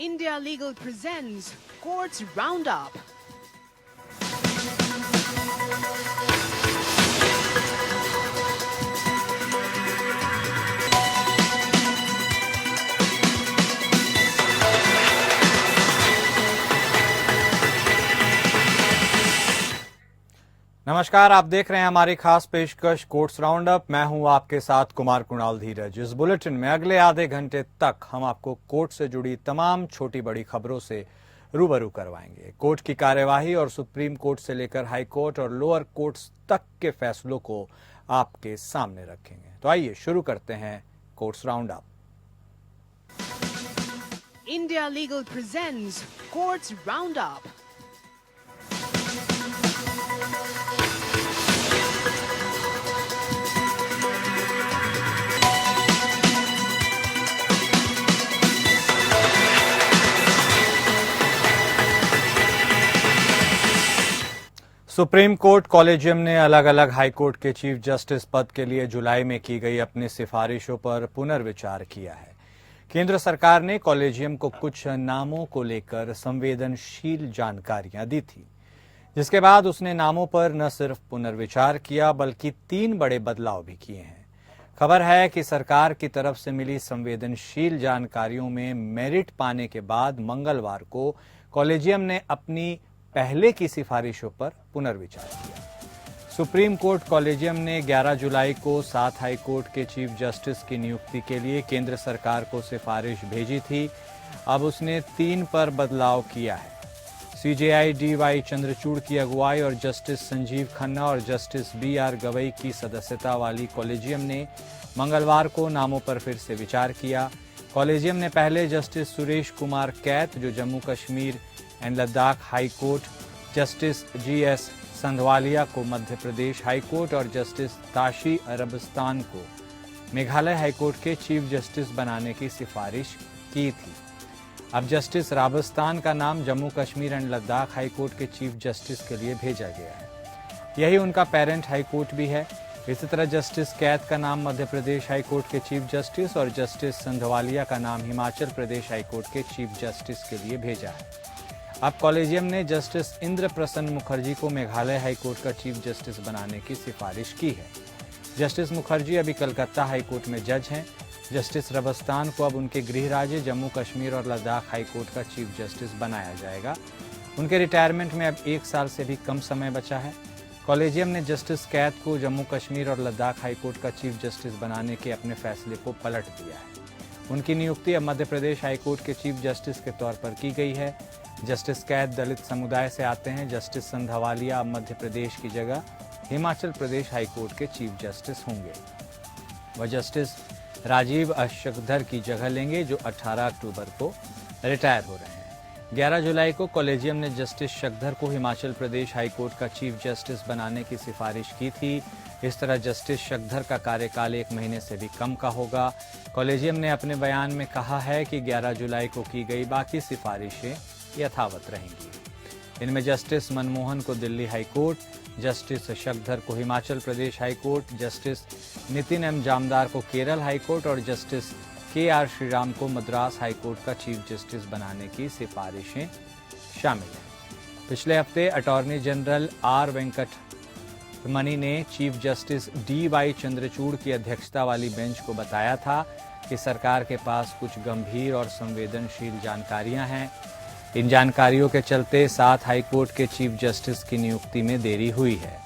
India Legal presents Courts Roundup. नमस्कार, आप देख रहे हैं हमारी खास पेशकश कोर्ट्स राउंडअप। मैं हूं आपके साथ कुमार कुणाल धीरज। इस बुलेटिन में अगले आधे घंटे तक हम आपको कोर्ट से जुड़ी तमाम छोटी बड़ी खबरों से रूबरू करवाएंगे। कोर्ट की कार्यवाही और सुप्रीम कोर्ट से लेकर हाई कोर्ट और लोअर कोर्ट्स तक के फैसलों को आपके सामने रखेंगे। तो आइए शुरू करते हैं courts roundup. India Legal presents Courts Roundup. Supreme court collegium ने अलग अलग हाई कोर्ट के चीफ जस्टिस पद के लिए जुलाई में की गई अपनी सिफारिशों पर पुनर्विचार किया है। केंद्र सरकार ने कॉलेजियम को कुछ नामों को लेकर संवेदनशील जानकारियां दी थी, जिसके बाद उसने नामों पर न सिर्फ पुनर्विचार किया बल्कि 3 बड़े बदलाव भी किए हैं। खबर है कि सरकार की तरफ से मिली संवेदनशील जानकारियों में मेरिट पाने के बाद मंगलवार को कॉलेजियम ने अपनी पहले की सिफारिशों पर पुनर्विचार किया। सुप्रीम कोर्ट कॉलेजियम ने 11 जुलाई को 7 हाई कोर्ट के चीफ जस्टिस की नियुक्ति के लिए केंद्र सरकार को सिफारिश भेजी थी। अब उसने 3 पर बदलाव किया है। सीजेआई डीवाई चंद्रचूड़ की अगुवाई और जस्टिस संजीव खन्ना और जस्टिस बीआर गवई की सदस्यता वाली कॉलेजियम ने मंगलवार को नामों पर फिर से विचार किया। कॉलेजियम ने पहले जस्टिस सुरेश कुमार कैत, जो Jammu Kashmir and Ladakh high court, justice GS Sandhawalia को मध्य प्रदेश हाई कोर्ट और जस्टिस ताशी अरबस्तान को मेघालय हाई कोर्ट के चीफ जस्टिस बनाने की सिफारिश की थी। अब जस्टिस राबस्तान का नाम Jammu Kashmir and Ladakh high court के चीफ जस्टिस के लिए भेजा गया है। यही उनका पेरेंट हाई कोर्ट भी है। इसी तरह जस्टिस कैत का नाम मध्य प्रदेश हाई कोर्ट के चीफ जस्टिस और जस्टिस संधवालिया का नाम हिमाचल प्रदेश हाई कोर्ट के चीफ जस्टिस के लिए भेजा है। अब कॉलेजियम ने जस्टिस इंद्र प्रसन्न मुखर्जी को मेघालय हाई कोर्ट का चीफ जस्टिस बनाने की सिफारिश की है। जस्टिस मुखर्जी अभी कलकत्ता हाई कोर्ट में जज हैं। जस्टिस रबस्तान को अब उनके गृह राज्य जम्मू कश्मीर और लद्दाख हाई कोर्ट का चीफ जस्टिस बनाया जाएगा। उनके रिटायरमेंट में अब 1 साल से भी कम समय बचा है। कॉलेजियम ने जस्टिस कैत को जम्मू कश्मीर और लद्दाख हाई कोर्ट का चीफ जस्टिस बनाने के अपने फैसले को पलट दिया है। उनकी नियुक्ति अब मध्य प्रदेश हाई कोर्ट के चीफ जस्टिस के तौर पर की गई है। जस्टिस कैत दलित समुदाय से आते हैं। जस्टिस संधवालिया अब मध्य प्रदेश की जगह हिमाचल प्रदेश हाई कोर्ट के चीफ जस्टिस होंगे। वह जस्टिस राजीव अशोकधर की जगह लेंगे, जो 18 अक्टूबर को रिटायर हो रहे हैं। 11 जुलाई को कॉलेजियम ने जस्टिस शक्धर को हिमाचल प्रदेश हाई कोर्ट का चीफ जस्टिस बनाने की सिफारिश की थी। इस तरह जस्टिस शक्धर का कार्यकाल 1 महीने से भी कम का होगा। कॉलेजियम ने अपने बयान में कहा है कि 11 जुलाई को की गई बाकी सिफारिशें यथावत रहेंगी। इनमें जस्टिस मनमोहन को Delhi high court, justice Shakdhar को Himachal Pradesh high court, justice Nitin M Jamdar को केरल हाई कोर्ट और जस्टिस के.आर. श्रीराम को मद्रास हाई कोर्ट का चीफ जस्टिस बनाने की सिफारिशें शामिल हैं। पिछले हफ्ते अटॉर्नी जनरल आर वेंकटरमणी ने चीफ जस्टिस डी.वाई. चंद्रचूड़ की अध्यक्षता वाली बेंच को बताया था कि सरकार के पास कुछ गंभीर और संवेदनशील जानकारियां हैं। इन जानकारियों के चलते 7 हाई कोर्ट के चीफ जस्टिस की नियुक्ति में देरी हुई है।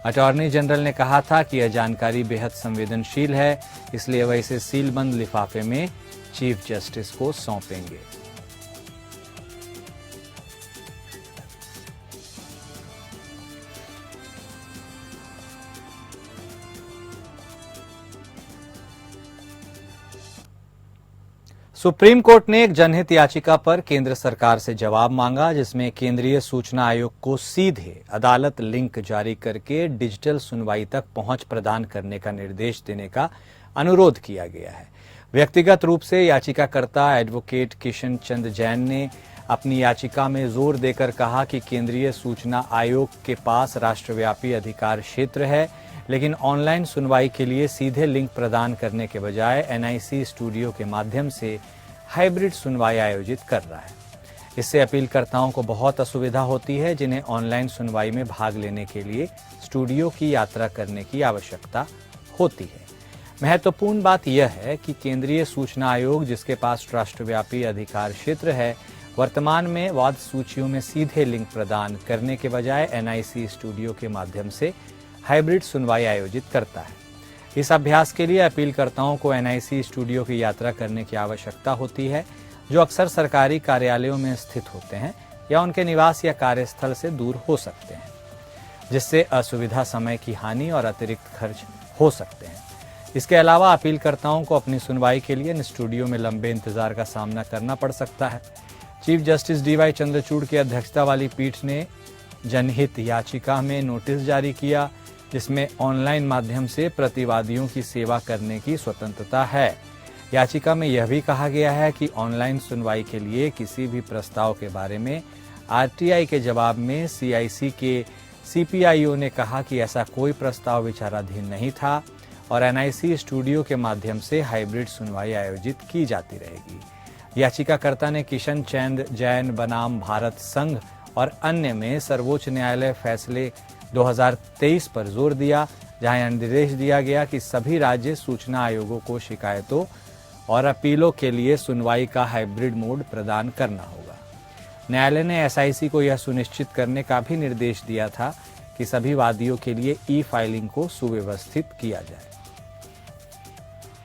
अटॉर्नी जनरल ने कहा था कि यह जानकारी बेहद संवेदनशील है, इसलिए वह इसे सीलबंद लिफाफे में चीफ जस्टिस को सौंपेंगे। सुप्रीम कोर्ट ने एक जनहित याचिका पर केंद्र सरकार से जवाब मांगा, जिसमें केंद्रीय सूचना आयोग को सीधे अदालत लिंक जारी करके डिजिटल सुनवाई तक पहुंच प्रदान करने का निर्देश देने का अनुरोध किया गया है। व्यक्तिगत रूप से याचिकाकर्ता एडवोकेट किशन चंद जैन ने अपनी याचिका में जोर देकर कहा कि केंद्रीय सूचना आयोग के पास राष्ट्रव्यापी अधिकार क्षेत्र है, लेकिन ऑनलाइन सुनवाई के लिए सीधे लिंक प्रदान करने के बजाय एनआईसी स्टूडियो के माध्यम से हाइब्रिड सुनवाई आयोजित कर रहा है। इससे अपीलकर्ताओं को बहुत असुविधा होती है, जिन्हें ऑनलाइन सुनवाई में भाग लेने के लिए स्टूडियो की यात्रा करने की आवश्यकता होती है। महत्वपूर्ण बात यह है कि केंद्रीय सूचना आयोग, जिसके पास राष्ट्रव्यापी अधिकार क्षेत्र है, वर्तमान में वाद सूचियों में सीधे लिंक प्रदान करने के बजाय एनआईसी स्टूडियो के माध्यम से हाइब्रिड सुनवाई आयोजित करता है। इस अभ्यास के लिए अपीलकर्ताओं को एनआईसी स्टूडियो की यात्रा करने की आवश्यकता होती है, जो अक्सर सरकारी कार्यालयों में स्थित होते हैं या उनके निवास या कार्यस्थल से दूर हो सकते हैं, जिससे असुविधा, समय की हानि और अतिरिक्त खर्च हो सकते हैं। इसके अलावा अपीलकर्ताओं को अपनी सुनवाई के लिए इन स्टूडियो में लंबे इंतजार का सामना करना पड़ सकता है। चीफ जस्टिस डीवाई चंद्रचूड़ की अध्यक्षता वाली पीठ ने जनहित याचिका में नोटिस जारी किया, जिसमें ऑनलाइन माध्यम से प्रतिवादियों की सेवा करने की स्वतंत्रता है। याचिका में यह भी कहा गया है कि ऑनलाइन सुनवाई के लिए किसी भी प्रस्ताव के बारे में आरटीआई के जवाब में सीआईसी के सीपीआईओ ने कहा कि ऐसा कोई प्रस्ताव विचाराधीन नहीं था और एनआईसी स्टूडियो के माध्यम से हाइब्रिड सुनवाई आयोजित की जाती रहेगी। याचिकाकर्ता ने किशन चंद जैन बनाम भारत संघ और अन्य में सर्वोच्च न्यायालय फैसले 2023 पर जोर दिया, जहां यह निर्देश दिया गया कि सभी राज्य सूचना आयोगों को शिकायतों और अपीलों के लिए सुनवाई का हाइब्रिड मोड प्रदान करना होगा। न्यायालय ने एसआईसी को यह सुनिश्चित करने का भी निर्देश दिया था कि सभी वादियों के लिए ई फाइलिंग को सुव्यवस्थित किया जाए।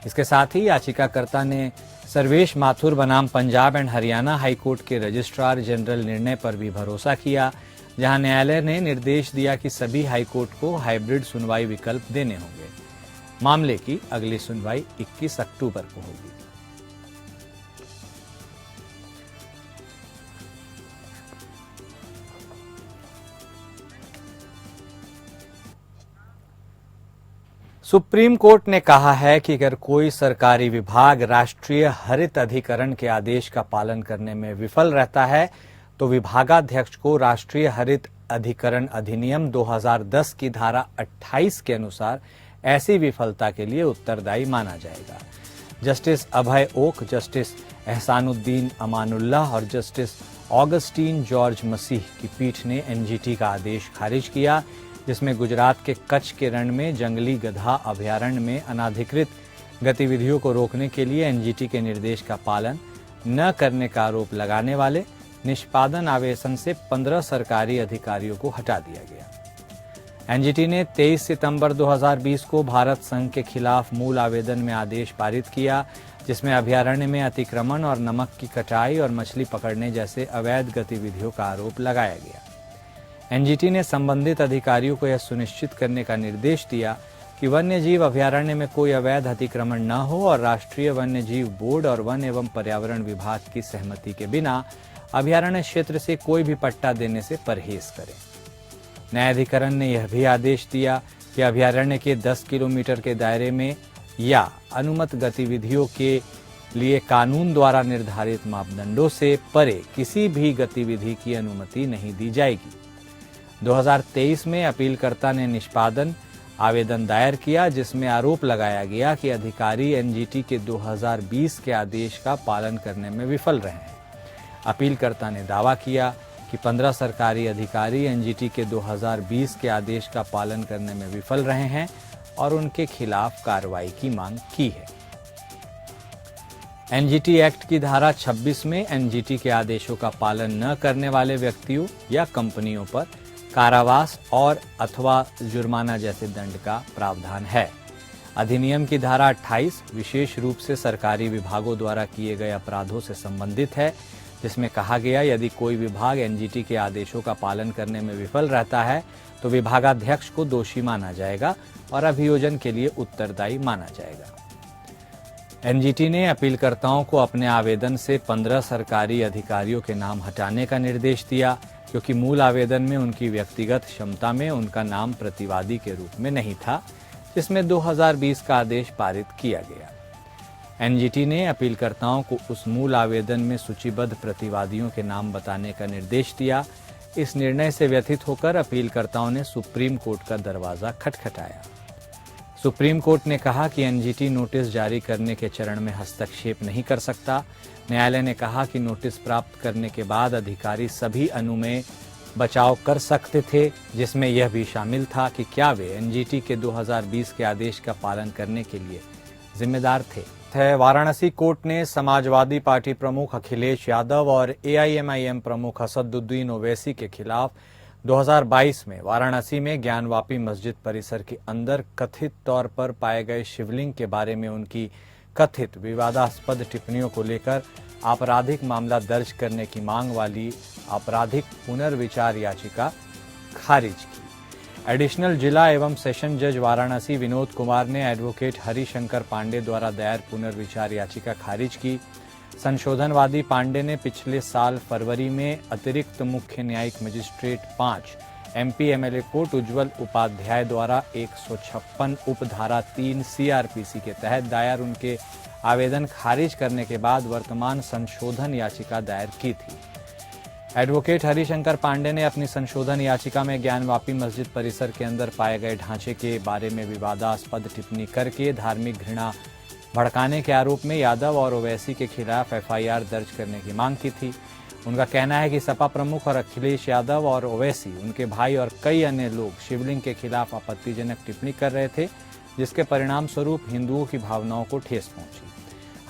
इसके साथ ही याचिकाकर्ता ने सर्वेश माथुर बनाम पंजाब एंड हरियाणा हाईकोर्ट के रजिस्ट्रार जनरल निर्णय पर भी भरोसा किया, जहां न्यायालय ने निर्देश दिया कि सभी हाईकोर्ट को हाइब्रिड सुनवाई विकल्प देने होंगे। मामले की अगली सुनवाई 21 अक्टूबर को होगी। सुप्रीम कोर्ट ने कहा है कि अगर कोई सरकारी विभाग राष्ट्रीय हरित अधिकरण के आदेश का पालन करने में विफल रहता है, तो विभागाध्यक्ष को राष्ट्रीय हरित अधिकरण अधिनियम 2010 की धारा 28 के अनुसार ऐसी विफलता के लिए उत्तरदायी माना जाएगा। जस्टिस अभय ओक, जस्टिस एहसानुद्दीन अमानुल्लाह और जस्टिस ऑगस्टीन जॉर्ज मसीह की पीठ ने एनजीटी का आदेश खारिज किया, जिसमें गुजरात के कच्छ के रण में जंगली गधा अभयारण्य में अनाधिकृत गतिविधियों को रोकने के लिए एनजीटी के निर्देश का पालन न करने का आरोप लगाने वाले निष्पादन आवेदन से 15 सरकारी अधिकारियों को हटा दिया गया। एनजीटी ने 23 सितंबर 2020 को भारत संघ के खिलाफ मूल आवेदन में आदेश पारित किया, जिसमें अभयारण्य में अतिक्रमण और नमक की कटाई और मछली पकड़ने जैसे अवैध गतिविधियों का आरोप लगाया गया। एनजीटी ने संबंधित अधिकारियों को यह सुनिश्चित करने का निर्देश दिया कि वन्यजीव अभयारण्य में कोई अवैध अतिक्रमण न हो और राष्ट्रीय वन्यजीव बोर्ड और वन एवं पर्यावरण विभाग की सहमति के बिना अभयारण्य क्षेत्र से कोई भी पट्टा देने से परहेज करें। न्यायाधिकरण ने यह भी आदेश दिया कि अभयारण्य के 10 किलोमीटर के दायरे में या अनुमत गतिविधियों के लिए कानून द्वारा निर्धारित मापदंडों से परे किसी भी गतिविधि की अनुमति नहीं दी जाएगी। 2023 में अपीलकर्ता ने निष्पादन आवेदन दायर किया, जिसमें आरोप लगाया गया कि अधिकारी एनजीटी के 2020 के आदेश का पालन करने में विफल रहे हैं। अपीलकर्ता ने दावा किया कि 15 सरकारी अधिकारी एनजीटी के 2020 के आदेश का पालन करने में विफल रहे हैं और उनके खिलाफ कार्रवाई की मांग की है। एनजीटी एक्ट की धारा 26 में एनजीटी के आदेशों का पालन न करने वाले व्यक्तियों या कंपनियों पर कारावास और अथवा जुर्माना जैसे दंड का प्रावधान है। अधिनियम की धारा 28 विशेष रूप से सरकारी विभागों द्वारा किए गए अपराधों से संबंधित है, जिसमें कहा गया यदि कोई विभाग एनजीटी के आदेशों का पालन करने में विफल रहता है तो विभागाध्यक्ष को दोषी माना जाएगा और अभियोजन के लिए उत्तरदायी माना जाएगा। एनजीटी ने अपीलकर्ताओं को अपने आवेदन से 15 सरकारी अधिकारियों के नाम हटाने का निर्देश दिया, क्योंकि मूल आवेदन में उनकी व्यक्तिगत क्षमता में उनका नाम प्रतिवादी के रूप में नहीं था, जिसमें 2020 का आदेश पारित किया गया। एनजीटी ने अपीलकर्ताओं को उस मूल आवेदन में सूचीबद्ध प्रतिवादियों के नाम बताने का निर्देश दिया। इस निर्णय से व्यथित होकर अपीलकर्ताओं ने सुप्रीम कोर्ट का दरवाजा खटखटाया। सुप्रीम कोर्ट ने कहा कि एनजीटी नोटिस जारी करने के चरण में हस्तक्षेप नहीं कर सकता। न्यायालय ने कहा कि नोटिस प्राप्त करने के बाद अधिकारी सभी अनुमेय बचाव कर सकते थे, जिसमें यह भी शामिल था कि क्या वे एनजीटी के 2020 के आदेश का पालन करने के लिए जिम्मेदार थे। वाराणसी कोर्ट ने समाजवादी पार्टी प्रमुख अखिलेश यादव और एआईएमआईएम प्रमुख असदुद्दीन ओवैसी के खिलाफ 2022 में वाराणसी में ज्ञानवापी मस्जिद परिसर के अंदर कथित तौर पर पाए गए शिवलिंग के बारे में उनकी कथित विवादास्पद टिप्पणियों को लेकर आपराधिक मामला दर्ज करने की मांग वाली आपराधिक पुनर्विचार याचिका खारिज की। एडिशनल जिला एवं सेशन जज वाराणसी विनोद कुमार ने एडवोकेट हरिशंकर पांडे द्वारा दायर पुनर्विचार याचिका खारिज की। संशोधनवादी पांडे ने पिछले साल फरवरी में अतिरिक्त मुख्य न्यायिक मजिस्ट्रेट 5 एमपी एमएलए कोर्ट उज्जवल उपाध्याय द्वारा 156 उपधारा 3 सीआरपीसी के तहत दायर उनके आवेदन खारिज करने के बाद वर्तमान संशोधन याचिका दायर की थी। एडवोकेट हरिशंकर पांडे ने अपनी संशोधन याचिका में ज्ञानवापी मस्जिद परिसर के अंदर पाए गए ढांचे के बारे में विवादास्पद टिप्पणी करके धार्मिक घृणा भड़काने के आरोप में यादव और ओवैसी के खिलाफ एफआईआर दर्ज करने की मांग की थी। उनका कहना है कि सपा प्रमुख और अखिलेश यादव और ओवैसी, उनके भाई और कई अन्य लोग शिवलिंग के खिलाफ आपत्तिजनक टिप्पणी कर रहे थे, जिसके परिणाम स्वरूप हिंदुओं की भावनाओं को ठेस पहुंची।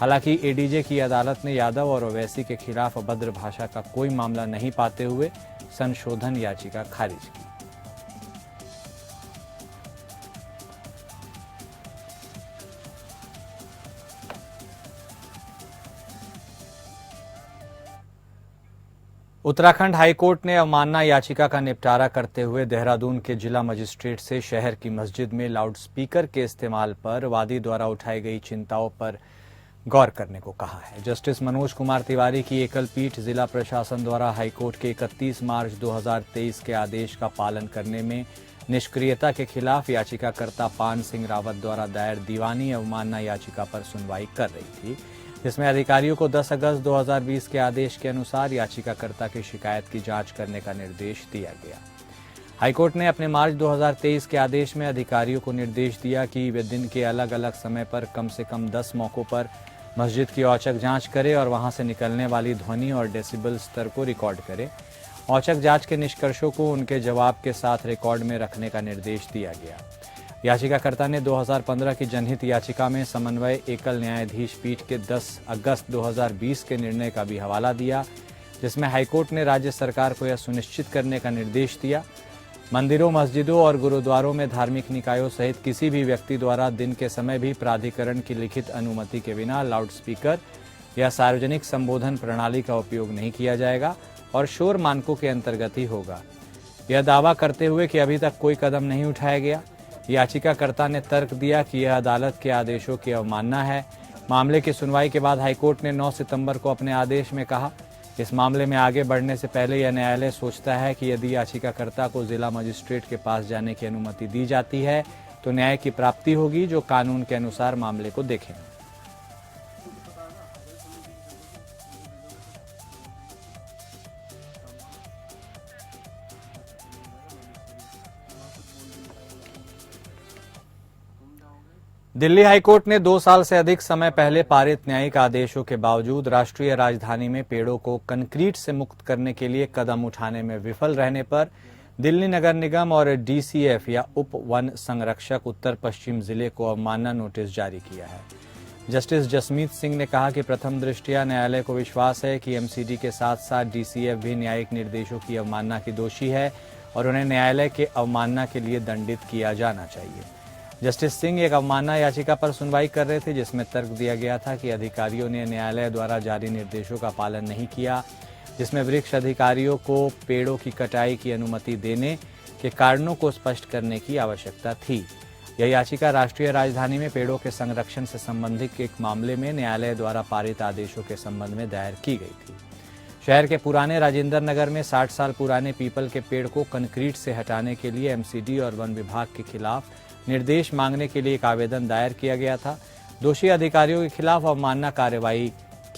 हालांकि एडीजे की अदालत ने यादव और ओवैसी के खिलाफ अभद्र भाषा का कोई मामला नहीं पाते हुए संशोधन याचिका खारिज की। उत्तराखंड हाईकोर्ट ने अवमानना याचिका का निपटारा करते हुए देहरादून के जिला मजिस्ट्रेट से शहर की मस्जिद में लाउडस्पीकर के इस्तेमाल पर वादी द्वारा उठाई गई चिंताओं पर गौर करने को कहा है। जस्टिस मनोज कुमार तिवारी की एकल पीठ जिला प्रशासन द्वारा हाईकोर्ट के 31 मार्च 2023 के आदेश का पालन करने में निष्क्रियता के खिलाफ याचिकाकर्ता पान सिंह रावत द्वारा दायर दीवानी अवमानना याचिका पर सुनवाई कर रही थी, जिसमें अधिकारियों को 10 अगस्त 2020 के आदेश के अनुसार याचिकाकर्ता की शिकायत की जांच करने का निर्देश दिया गया। हाईकोर्ट ने अपने मार्च 2023 के आदेश में अधिकारियों को निर्देश दिया कि वे दिन के अलग अलग समय पर कम से कम 10 मौकों पर मस्जिद की औचक जांच करें और वहां से निकलने वाली ध्वनि और डेसिबल स्तर को रिकॉर्ड करें। औचक जांच के निष्कर्षों को उनके जवाब के साथ रिकॉर्ड में रखने का निर्देश दिया गया। याचिकाकर्ता ने 2015 की जनहित याचिका में समन्वय एकल न्यायाधीश पीठ के 10 अगस्त 2020 के निर्णय का भी हवाला दिया, जिसमें हाईकोर्ट ने राज्य सरकार को यह सुनिश्चित करने का निर्देश दिया मंदिरों, मस्जिदों और गुरुद्वारों में धार्मिक निकायों सहित किसी भी व्यक्ति द्वारा दिन के समय भी प्राधिकरण की लिखित अनुमति के बिना लाउडस्पीकर या सार्वजनिक संबोधन प्रणाली का उपयोग नहीं किया जाएगा और शोर मानकों के अंतर्गत ही होगा। यह दावा करते हुए कि अभी तक कोई कदम नहीं उठाया गया, याचिकाकर्ता ने तर्क दिया कि यह अदालत के आदेशों की अवमानना है। मामले की सुनवाई के बाद हाईकोर्ट ने 9 सितंबर को अपने आदेश में कहा, इस मामले में आगे बढ़ने से पहले यह न्यायालय सोचता है कि यदि याचिकाकर्ता को जिला मजिस्ट्रेट के पास जाने की अनुमति दी जाती है तो न्याय की प्राप्ति होगी, जो कानून के अनुसार मामले को देखेंगे। दिल्ली हाईकोर्ट ने 2 साल से अधिक समय पहले पारित न्यायिक आदेशों के बावजूद राष्ट्रीय राजधानी में पेड़ों को कंक्रीट से मुक्त करने के लिए कदम उठाने में विफल रहने पर दिल्ली नगर निगम और डीसीएफ या उप वन संरक्षक उत्तर पश्चिम जिले को अवमानना नोटिस जारी किया है। जस्टिस जसमीत सिंह ने कहा कि प्रथम दृष्टया न्यायालय को विश्वास है कि एमसीडी के साथ साथ डीसीएफ भी न्यायिक निर्देशों की अवमानना की दोषी है और उन्हें न्यायालय के अवमानना के लिए दंडित किया जाना चाहिए। जस्टिस सिंह एक अवमानना याचिका पर सुनवाई कर रहे थे, जिसमें तर्क दिया गया था कि अधिकारियों ने न्यायालय द्वारा जारी निर्देशों का पालन नहीं किया, जिसमें वृक्ष अधिकारियों को पेड़ों की कटाई की अनुमति देने के कारणों को स्पष्ट करने की आवश्यकता थी। यह याचिका राष्ट्रीय राजधानी में पेड़ों के संरक्षण से संबंधित एक मामले में न्यायालय द्वारा पारित आदेशों के संबंध में दायर की गई थी। शहर के पुराने राजेंद्र नगर में 60 साल पुराने पीपल के पेड़ को कंक्रीट से हटाने के लिए एमसीडी और वन विभाग के खिलाफ निर्देश मांगने के लिए एक आवेदन दायर किया गया था। दोषी अधिकारियों के खिलाफ अवमानना कार्रवाई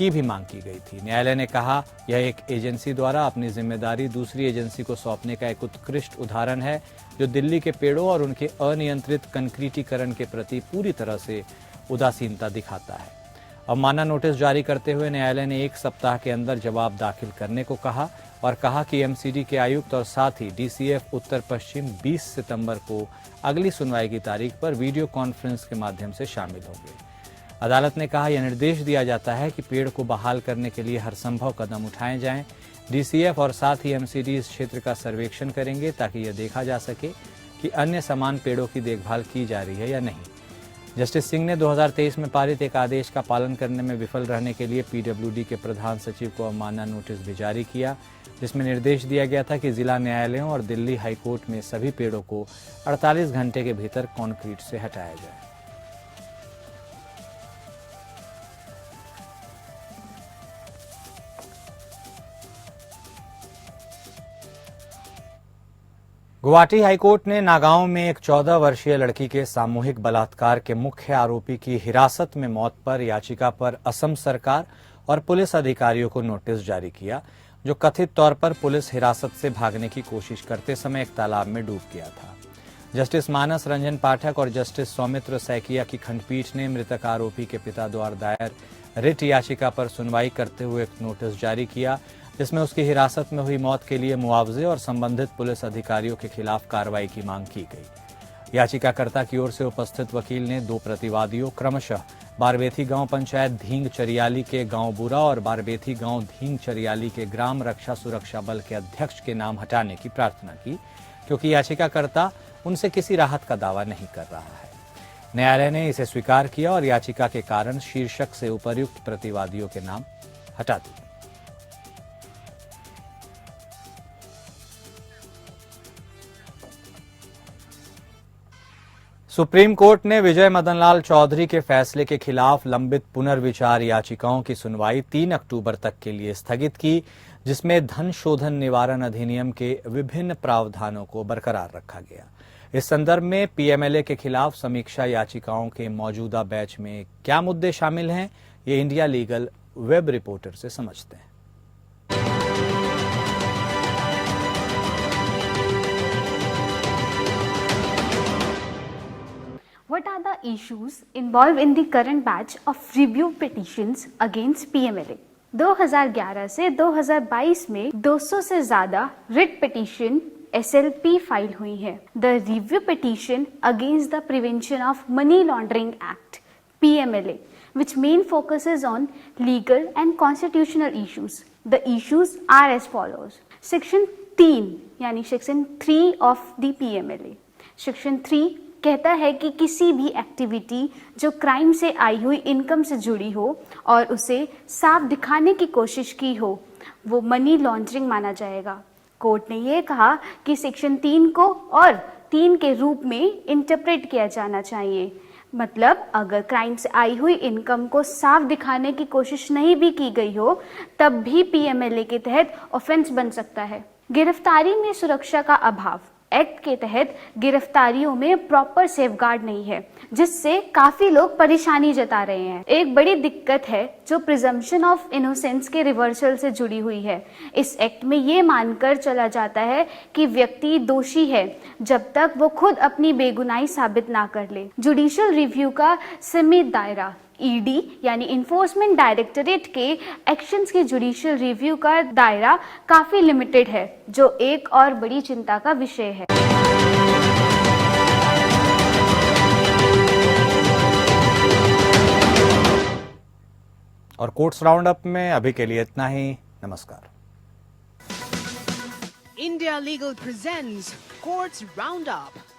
की भी मांग की गई थी। न्यायालय ने कहा यह एक एजेंसी द्वारा अपनी जिम्मेदारी दूसरी एजेंसी को सौंपने का एक उत्कृष्ट उदाहरण है जो दिल्ली के पेड़ों और उनके अनियंत्रित कंक्रीटीकरण के प्रति पूरी तरह से उदासीनता दिखाता है। अवमानना नोटिस जारी करते हुए न्यायालय ने 1 सप्ताह के अंदर जवाब दाखिल करने को कहा और कहा कि एमसीडी के आयुक्त और साथ ही डीसीएफ उत्तर पश्चिम 20 सितंबर को अगली सुनवाई की तारीख पर वीडियो कॉन्फ्रेंस के माध्यम से शामिल होंगे। अदालत ने कहा यह निर्देश दिया जाता है कि पेड़ को बहाल करने के लिए हर संभव कदम उठाए जाएं। डीसीएफ और साथ ही एमसीडी इस क्षेत्र का सर्वेक्षण करेंगे ताकि यह देखा जा सके कि अन्य समान पेड़ों की देखभाल की जा रही है या नहीं। जस्टिस सिंह ने 2023 में पारित एक आदेश का पालन करने में विफल रहने के लिए पीडब्ल्यूडी के प्रधान सचिव को अवमानना नोटिस भी जारी किया, जिसमें निर्देश दिया गया था कि जिला न्यायालयों और दिल्ली हाईकोर्ट में सभी पेड़ों को 48 घंटे के भीतर कंक्रीट से हटाया जाए। गुवाहाटी हाईकोर्ट ने नागांव में एक 14 वर्षीय लड़की के सामूहिक बलात्कार के मुख्य आरोपी की हिरासत में मौत पर याचिका पर असम सरकार और पुलिस अधिकारियों को नोटिस जारी किया, जो कथित तौर पर पुलिस हिरासत से भागने की कोशिश करते समय एक तालाब में डूब गया था। जस्टिस मानस रंजन पाठक और जस्टिस सौमित्र सैकिया की खंडपीठ ने मृतक आरोपी के पिता द्वारा दायर रिट याचिका पर सुनवाई करते हुए एक नोटिस जारी किया, जिसमें उसकी हिरासत में हुई मौत के लिए मुआवजे और संबंधित पुलिस अधिकारियों के खिलाफ कार्रवाई की मांग की गई। याचिकाकर्ता की ओर से उपस्थित वकील ने 2 प्रतिवादियों क्रमशः बारबेथी गांव पंचायत धींग चरियाली के गांव बुरा और बारबेथी गांव धींग चरियाली के ग्राम रक्षा सुरक्षा बल के अध्यक्ष के नाम हटाने की प्रार्थना की, क्योंकि याचिकाकर्ता उनसे किसी राहत का दावा नहीं कर रहा है। न्यायालय ने इसे स्वीकार किया और याचिका के कारण शीर्षक से उपर्युक्त प्रतिवादियों के नाम हटा दिए। सुप्रीम कोर्ट ने विजय मदन लाल चौधरी के फैसले के खिलाफ लंबित पुनर्विचार याचिकाओं की सुनवाई 3 अक्टूबर तक के लिए स्थगित की, जिसमें धन शोधन निवारण अधिनियम के विभिन्न प्रावधानों को बरकरार रखा गया। इस संदर्भ में पीएमएलए के खिलाफ समीक्षा याचिकाओं के मौजूदा बैच में क्या मुद्दे शामिल हैं, ये इंडिया लीगल वेब रिपोर्टर से समझते हैं। What are the issues involved in the current batch of review petitions against PMLA? 2011 से 2022 में 200 से ज्यादा रिट पिटीशन SLP फाइल हुई है। The review petition against the Prevention of Money Laundering Act (PMLA), which main focuses on legal and constitutional issues. The issues are as follows: Section 3 यानी Section 3 of the PMLA. Section 3 कहता है कि किसी भी activity जो crime से आई हुई income से जुड़ी हो और उसे साफ दिखाने की कोशिश की हो, वो मनी लॉन्ड्रिंग माना जाएगा। कोर्ट ने यह कहा कि सेक्शन 3 को और 3 के रूप में इंटरप्रेट किया जाना चाहिए। मतलब अगर क्राइम से आई हुई इनकम को साफ दिखाने की कोशिश नहीं भी की गई हो, तब भी पीएमएलए के तहत ऑफेंस बन सकता है। गिरफ्तारी में सुरक्षा का अभाव। एक्ट के तहत गिरफ्तारियों में प्रॉपर सेफगार्ड नहीं है, जिससे काफी लोग परेशानी जता रहे हैं। एक बड़ी दिक्कत है जो प्रिजम्पशन ऑफ इनोसेंस के रिवर्सल से जुड़ी हुई है। इस एक्ट में ये मानकर चला जाता है कि व्यक्ति दोषी है जब तक वो खुद अपनी बेगुनाही साबित ना कर ले। जुडिशियल रिव्यू का सीमित दायरा। ईडी यानी इन्फोर्समेंट डायरेक्टरेट के एक्शंस के जुडिशियल रिव्यू का दायरा काफी लिमिटेड है, जो एक और बड़ी चिंता का विषय है। और कोर्ट्स राउंड अप में अभी के लिए इतना ही। नमस्कार। India Legal presents Courts Roundup.